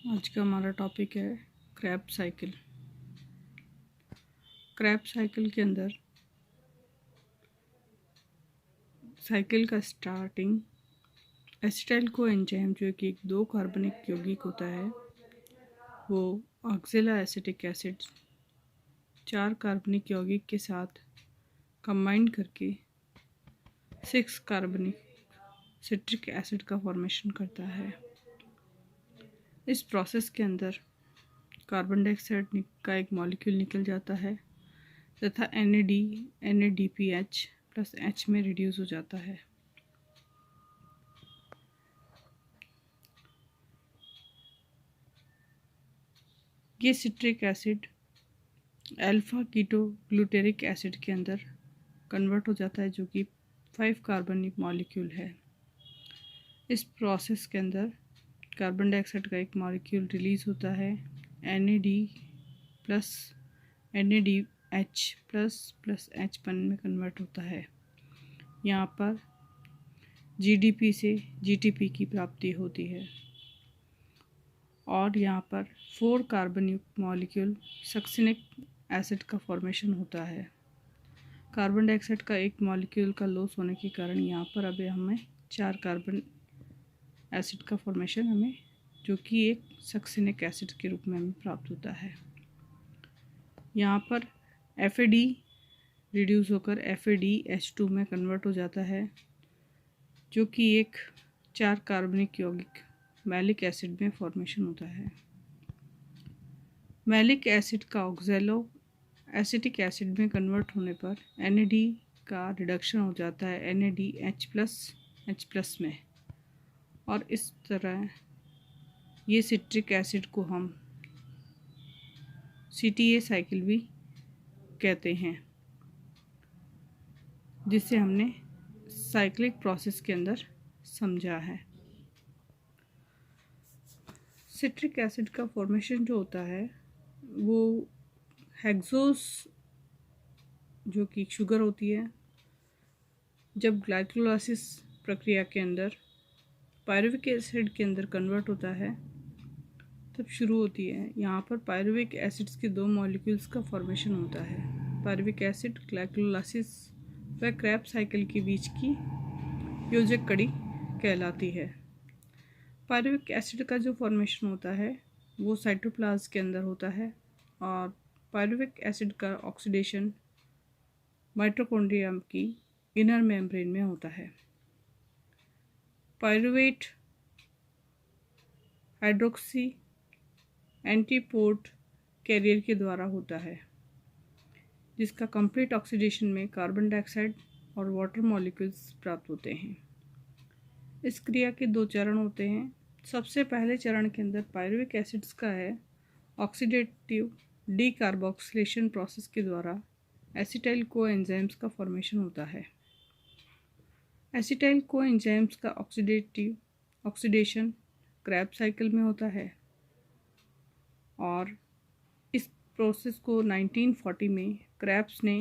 आज का हमारा टॉपिक है क्रैब साइकिल। क्रैब साइकिल के अंदर साइकिल का स्टार्टिंग एसिटाइल कोएंजाइम जो कि एक 2 कार्बनिक यौगिक होता है वो ऑक्जेला एसिटिक एसिड 4 कार्बनिक यौगिक के साथ कंबाइन करके 6 कार्बनिक सिट्रिक एसिड का फॉर्मेशन करता है। इस प्रोसेस के अंदर कार्बन डाइऑक्साइड का एक मॉलिक्यूल निकल जाता है तथा NADPH प्लस H में रिड्यूस हो जाता है। ये citric acid alpha keto glutaric acid के अंदर कन्वर्ट हो जाता है जो कि 5 कार्बनिक मॉलिक्यूल है। इस प्रोसेस के अंदर कार्बन डाइऑक्साइड का एक मॉलिक्यूल रिलीज होता है NAD plus NADH plus H1 में कन्वर्ट होता है। यहाँ पर GDP से GTP की प्राप्ति होती है और यहाँ पर 4 कार्बन युक्त मॉलिक्यूल सक्सिनिक एसिड का फॉर्मेशन होता है। कार्बन डाइऑक्साइड का एक मॉलिक्यूल का लॉस होने के कारण यहाँ पर अभी हमें 4 कार्बन एसिड का फॉर्मेशन जो कि एक सक्सिनिक एसिड के रूप में हमें प्राप्त होता है। यहाँ पर FAD रिड्यूस होकर FADH2 में कन्वर्ट हो जाता है जो कि एक 4 कार्बनिक यौगिक मैलिक एसिड में फॉर्मेशन होता है। मैलिक एसिड का ऑक्जेलो एसिटिक एसिड में कन्वर्ट होने पर NAD का रिडक्शन हो जाता है NADH प्लस H+ में और इस तरह ये सिट्रिक एसिड को हम CTA साइकिल भी कहते हैं, जिसे हमने साइक्लिक प्रोसेस के अंदर समझा है। सिट्रिक एसिड का फॉर्मेशन जो होता है वो हेक्सोस जो कि शुगर होती है जब ग्लाइकोलाइसिस प्रक्रिया के अंदर पायरुविक एसिड के अंदर कन्वर्ट होता है तब शुरू होती है। यहाँ पर पायरुविक एसिड्स के 2 मॉलिक्यूल्स का फॉर्मेशन होता है। पायरुविक एसिड ग्लाइकोलाइसिस व क्रैब साइकिल के बीच की योजक कड़ी कहलाती है। पायरुविक एसिड का जो फॉर्मेशन होता है वो साइटोप्लाज्म के अंदर होता है और पायरुविक एसिड का ऑक्सीडेशन माइटोकॉन्ड्रिया की इनर मेम्ब्रेन में होता है। पायरुवेट हाइड्रोक्सी एंटीपोर्ट कैरियर के द्वारा होता है जिसका कंप्लीट ऑक्सीडेशन में कार्बन डाइऑक्साइड और वाटर मॉलिक्यूल्स प्राप्त होते हैं। इस क्रिया के 2 चरण होते हैं। सबसे पहले चरण के अंदर पायरुविक एसिड्स का है ऑक्सीडेटिव डीकार्बोक्सिलेशन प्रोसेस के द्वारा एसिटाइल कोएंजाइम्स का फॉर्मेशन होता है। एसिटाइल कोएंजाइम्स का ऑक्सीडेशन क्रैब साइकिल में होता है और इस प्रोसेस को 1940 में क्रैब्स ने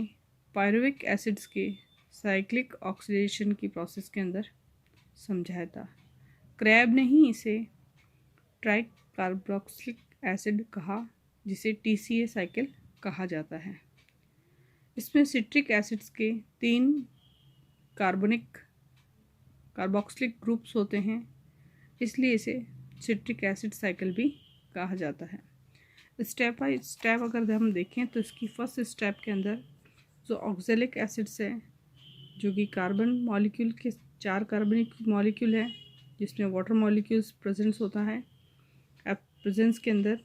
पायरुविक एसिड्स के साइक्लिक ऑक्सीडेशन की प्रोसेस के अंदर समझाया था। क्रैब ने ही इसे ट्राई कार्बोक्सिलिक एसिड कहा जिसे TCA साइकिल कहा जाता है। इसमें सिट्रिक एसिड्स के 3 कार्बोक्सिलिक ग्रुप्स होते हैं, इसलिए इसे सिट्रिक एसिड साइकिल भी कहा जाता है। स्टेप बाय स्टेप अगर हम देखें तो इसकी फर्स्ट स्टेप के अंदर जो ऑक्जेलिक एसिड्स है जो कि कार्बन मॉलिक्यूल के 4 कार्बनिक मॉलिक्यूल है जिसमें वाटर मॉलिक्यूल्स प्रेजेंस होता है। प्रेजेंस के अंदर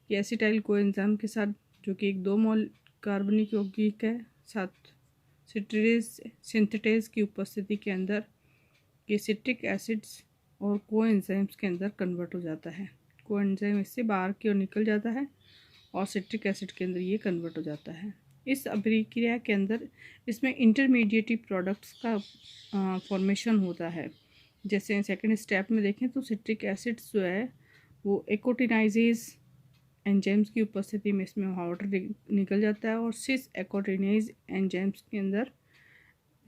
ये एसिटाइल कोएंजाइम के साथ जो कि एक 2 कार्बनिक यौगिक है साथ सिंथेटेज की उपस्थिति के अंदर ये सिट्रिक एसिड्स और कोएंजाइम्स के अंदर कन्वर्ट हो जाता है। कोएंजाइम इससे बाहर की ओर निकल जाता है और सिट्रिक एसिड के अंदर ये कन्वर्ट हो जाता है। इस अभिक्रिया के अंदर इसमें इंटरमीडिएट प्रोडक्ट्स का फॉर्मेशन होता है। जैसे सेकंड स्टेप में देखें तो सिट्रिक एसिड्स जो है वो एकोटिनाइजेज एंजाइम्स की उपस्थिति में इसमें वाटर निकल जाता है और सिस एकोटिनाइज एंजाइम्स के अंदर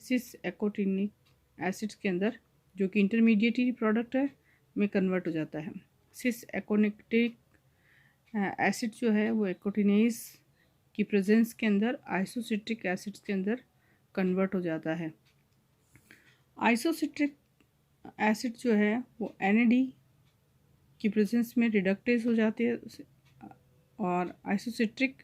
सिस एकोटिनिक एसिड्स के अंदर जो कि इंटरमीडिएट प्रोडक्ट है में कन्वर्ट हो जाता है। सिस एकोनिक्टिक एसिड जो है वो एकोटिनेज की प्रेजेंस के अंदर आइसोसिट्रिक एसिड्स के अंदर कन्वर्ट हो जाता है। आइसोसिट्रिक एसिड जो है वो NAD की प्रेजेंस में रिडक्टेज हो जाती है और आइसोसिट्रिक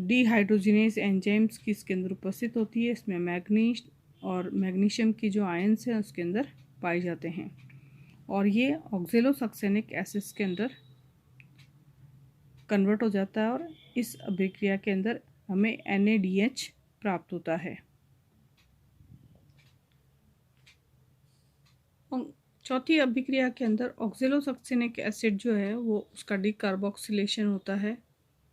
डिहाइड्रोजिनेज एंजाइम्स की इसके अंदर उपस्थित होती है। इसमें मैग्नीज और मैग्नीशियम की जो आयन्स हैं उसके अंदर पाए जाते हैं और ये ऑक्जेलोसक्सेनिक एसिड्स के अंदर कन्वर्ट हो जाता है और इस अभिक्रिया के अंदर हमें NADH प्राप्त होता है। चौथी अभिक्रिया के अंदर ऑक्जेलोसक्सेनिक एसिड जो है वो उसका डीकार्बोक्सिलेशन होता है,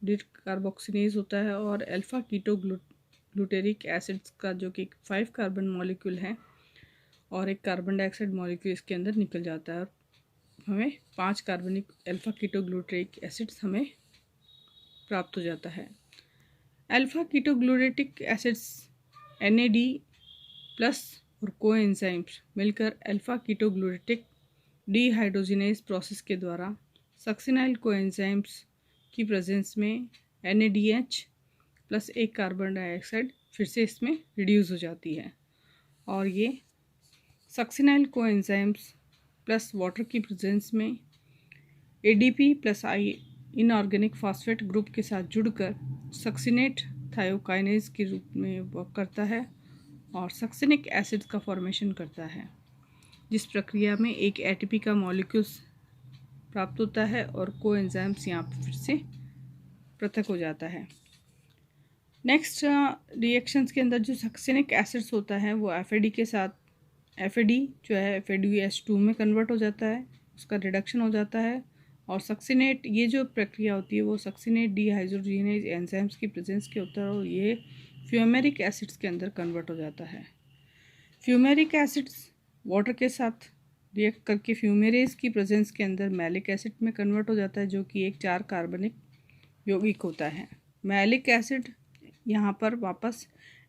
डीकार्बोक्सिनेज होता है और अल्फा कीटो ग्लूटेरिक एसिड्स का जो कि 5 कार्बन मॉलिक्यूल है और एक कार्बन डाइऑक्साइड मॉलिक्यूल इसके अंदर निकल जाता है और हमें 5 कार्बनिक अल्फा कीटो ग्लूटेरिक एसिड्स हमें प्राप्त हो जाता है। Alpha keto glutaric acids NAD plus और कोएंजाइम्स मिलकर alpha keto glutaric dehydrogenase process के द्वारा सक्सिनाइल कोएंजाइम्स की प्रेजेंस में NADH प्लस एक कार्बन डाइऑक्साइड फिर से इसमें रिड्यूस हो जाती है और ये सक्सिनाइल कोएंजाइम्स प्लस वाटर की प्रेजेंस में ADP plus inorganic phosphate group के साथ जुड़कर सक्सिनेट थायोकाइनेज के रूप में वर्क करता है और सक्सिनिक एसिड का फॉर्मेशन करता है, जिस प्रक्रिया में एक ATP का मॉलिक्यूल्स प्राप्त होता है और कोएंजाइम्स यहाँ पर फिर से पृथक हो जाता है। नेक्स्ट रिएक्शंस के अंदर जो सक्सिनिक एसिड्स होता है वो FAD के साथ FAD जो है FADH2 में कन्वर्ट हो जाता है, उसका रिडक्शन हो जाता है और सक्सिनेट ये जो प्रक्रिया होती है वो सक्सिनेट डिहाइड्रोजिनेज एंजाइम्स की प्रेजेंस के होता है और ये फ्यूमेरिक एसिड्स के अंदर कन्वर्ट हो जाता है। फ्यूमेरिक एसिड्स वाटर के साथ रिएक्ट करके फ्यूमेरेज की प्रेजेंस के अंदर मैलिक एसिड में कन्वर्ट हो जाता है जो कि एक 4 कार्बनिक यौगिक होता है। मैलिक एसिड यहाँ पर वापस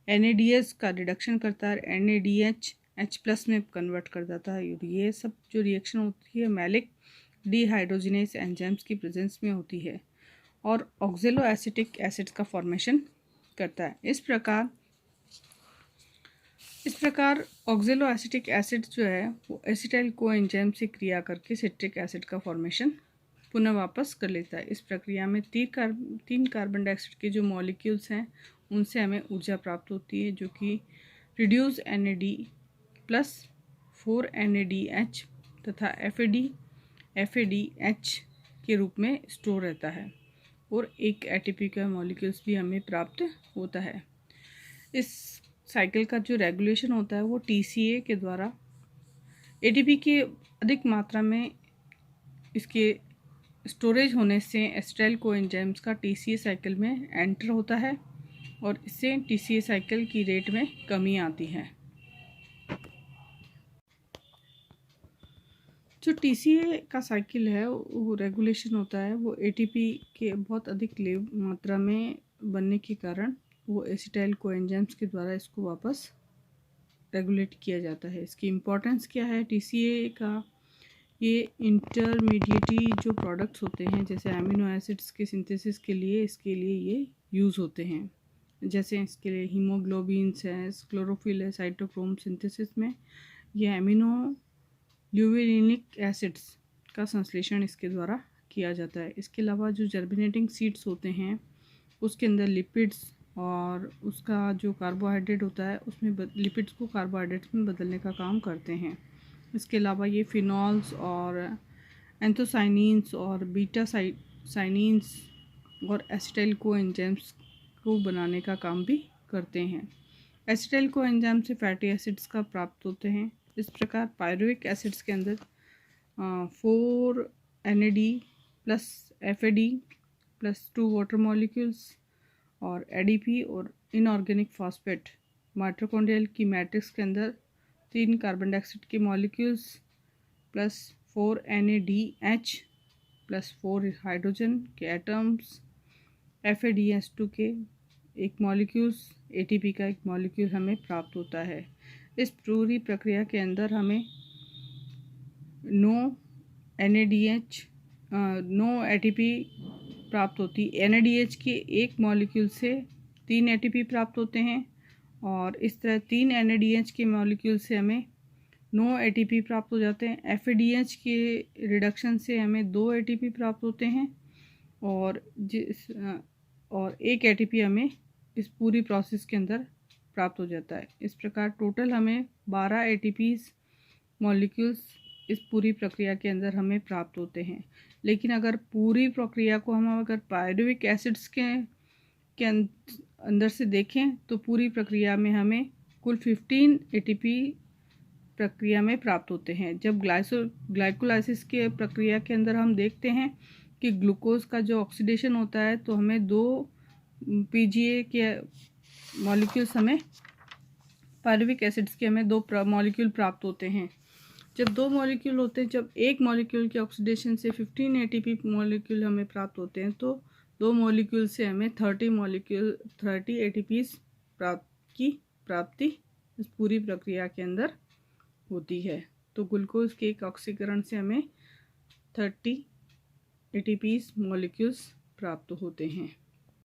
NADH का रिडक्शन करता है, NADH H+ में कन्वर्ट कर देता है और ये सब जो रिएक्शन होती है मैलिक डिहाइड्रोजिनेज एंजाइम्स की प्रेजेंस में होती है और ऑक्जेलो एसिटिक एसिड्स का फॉर्मेशन करता है। इस प्रकार ऑक्जेलो एसिटिक एसिड जो है वो एसिटाइल कोएंजाइम से क्रिया करके सिट्रिक एसिड का फॉर्मेशन पुनः वापस कर लेता है। इस प्रक्रिया में 3 कार्बन डाइऑक्साइड के जो मॉलिक्यूल्स हैं उनसे हमें ऊर्जा प्राप्त होती है जो कि रिड्यूस NAD प्लस 4 NADH तथा FADH के रूप में स्टोर रहता है और एक ATP का मॉलिक्यूल्स भी हमें प्राप्त होता है। इस साइकिल का जो रेगुलेशन होता है वो TCA के द्वारा ATP की अधिक मात्रा में इसके स्टोरेज होने से एसिटाइल कोएंजाइम्स का TCA साइकिल में एंटर होता है और इससे TCA साइकिल की रेट में कमी आती है। जो TCA का साइकिल है वो रेगुलेशन होता है वो ATP के बहुत अधिक मात्रा में बनने के कारण वो एसिटाइल कोएंजाइम्स के द्वारा इसको वापस रेगुलेट किया जाता है। इसकी इम्पोर्टेंस क्या है TCA का? ये इंटरमीडिएटी जो प्रोडक्ट्स होते हैं जैसे अमीनो एसिड्स के सिंथेसिस के लिए इसके लिए ये यूज़ होते हैं। जैसे इसके लिए हीमोग्लोबिन्स है, क्लोरोफिल है, साइटोक्रोम सिंथेसिस में ये अमीनो ल्यूविनिक एसिड्स का संश्लेषण इसके द्वारा किया जाता है। इसके अलावा जो जर्मिनेटिंग सीड्स होते हैं उसके अंदर लिपिड्स और उसका जो कार्बोहाइड्रेट होता है उसमें लिपिड्स को कार्बोहाइड्रेट्स में बदलने का काम करते हैं। इसके अलावा ये फिनॉल्स और एंथोसाइनिन्स और बीटा साइनिन्स और एसिटाइल कोएंजाइम्स को बनाने का काम भी करते हैं। एसिटाइल कोएंजाइम से फैटी एसिड्स का प्राप्त होते हैं। इस प्रकार पायरुविक एसिड्स के अंदर 4 NAD plus FAD plus 2 water molecules और ADP और इनऑर्गेनिक फॉस्फेट माइटोकॉन्ड्रियल की मैट्रिक्स के अंदर 3 कार्बन डाइऑक्साइड के molecules plus 4 NADH plus 4 hydrogen के एटम्स FADH2 के एक मॉलिक्यूल्स ATP का एक मॉलिक्यूल हमें प्राप्त होता है। इस पूरी प्रक्रिया के अंदर हमें 9 NADH 9 ATP प्राप्त होती है। NADH के एक मॉलिक्यूल से 3 ATP प्राप्त होते हैं और इस तरह 3 NADH के मॉलिक्यूल से हमें 9 ATP प्राप्त हो जाते हैं। FADH के रिडक्शन से हमें 2 ATP प्राप्त होते हैं और एक ATP हमें इस पूरी प्रोसेस के अंदर प्राप्त हो जाता है। इस प्रकार टोटल हमें 12 ATPs मॉलिक्यूल्स इस पूरी प्रक्रिया के अंदर हमें प्राप्त होते हैं। लेकिन अगर पूरी प्रक्रिया को हम अगर पायरुविक एसिड्स के अंदर से देखें तो पूरी प्रक्रिया में हमें कुल 15 ATP प्रक्रिया में प्राप्त होते हैं। जब ग्लाइकोलाइसिस के प्रक्रिया के अंदर हम देखते हैं कि ग्लूकोज का जो ऑक्सीडेशन होता है तो हमें 2 PGA के मॉलिक्यूल्स हमें पायरुविक एसिड्स के हमें 2 मॉलिक्यूल प्राप्त होते हैं। जब 2 मॉलिक्यूल होते हैं, जब एक मॉलिक्यूल के ऑक्सीडेशन से 15 ATP मॉलिक्यूल हमें प्राप्त होते हैं तो 2 मॉलिक्यूल से हमें 30 ATPs की प्राप्ति इस पूरी प्रक्रिया के अंदर होती है। तो ग्लूकोज के एक ऑक्सीकरण से हमें 30 ATPs मॉलिक्यूल्स प्राप्त होते हैं।